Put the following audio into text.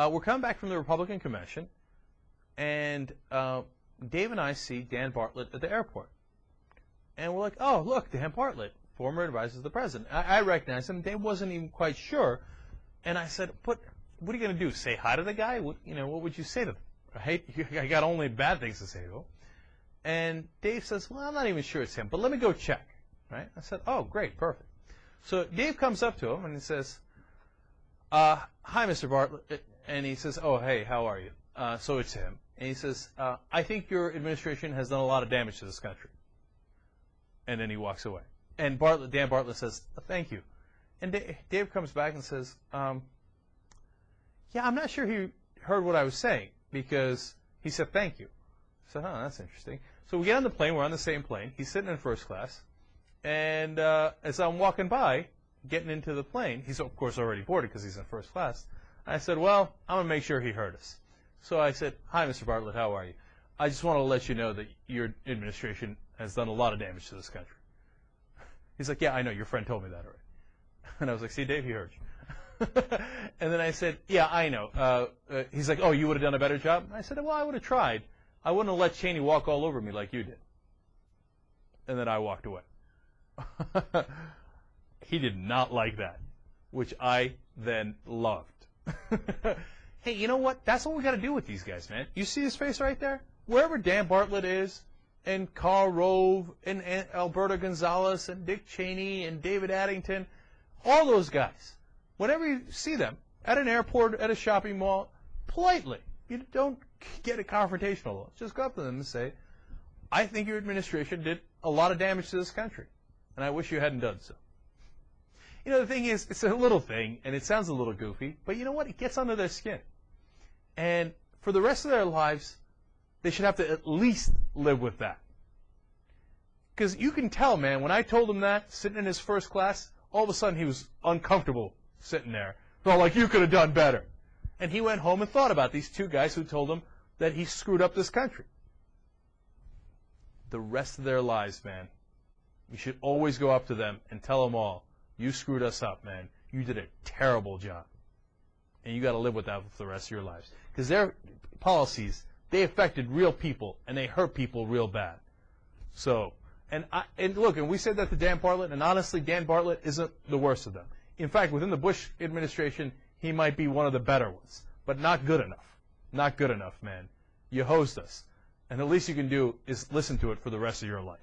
we're coming back from the Republican convention, and Dave and I see Dan Bartlett at the airport. And we're like, oh, look, Dan Bartlett, former advisor to the president. I recognize him. Dave wasn't even quite sure. And I said, but what are you going to do, say hi to the guy? What would you say to him? I got only bad things to say to him. And Dave says, well, I'm not even sure it's him, but let me go check. Right? I said, oh, great, perfect. So Dave comes up to him and he says, hi, Mr. Bartlett. And he says, oh, hey, how are you? So it's him. And he says, I think your administration has done a lot of damage to this country. And then he walks away. And Dan Bartlett says, thank you. And Dave comes back and says, yeah, I'm not sure he heard what I was saying because he said thank you. I said, oh, that's interesting. So we get on the plane. We're on the same plane. He's sitting in first class. And as I'm walking by, getting into the plane, he's, of course, already boarded because he's in first class. I said, well, I'm going to make sure he heard us. So I said, hi, Mr. Bartlett, how are you? I just want to let you know that your administration has done a lot of damage to this country. He's like, yeah, I know. Your friend told me that already. And I was like, see, Dave, he heard you. And then I said, yeah, I know. He's like, oh, you would have done a better job? I said, well, I would have tried. I wouldn't have let Cheney walk all over me like you did. And then I walked away. He did not like that, which I then loved. Hey, you know what? That's what we got to do with these guys, man. You see his face right there? Wherever Dan Bartlett is, and Karl Rove, and Alberto Gonzales, and Dick Cheney, and David Addington, all those guys, whenever you see them at an airport, at a shopping mall, politely, you don't get a confrontational. Just go up to them and say, I think your administration did a lot of damage to this country, and I wish you hadn't done so. You know, the thing is, it's a little thing, and it sounds a little goofy, but you know what? It gets under their skin. And for the rest of their lives, they should have to at least live with that. Because you can tell, man, when I told him that, sitting in his first class, all of a sudden he was uncomfortable sitting there. Felt like you could have done better. And he went home and thought about these two guys who told him that he screwed up this country. The rest of their lives, man, you should always go up to them and tell them all, you screwed us up, man. You did a terrible job. And you got to live with that for the rest of your lives. Because their policies, they affected real people, and they hurt people real bad. So, and look, and we said that to Dan Bartlett, and honestly, Dan Bartlett isn't the worst of them. In fact, within the Bush administration, he might be one of the better ones. But not good enough. Not good enough, man. You hosed us. And the least you can do is listen to it for the rest of your life.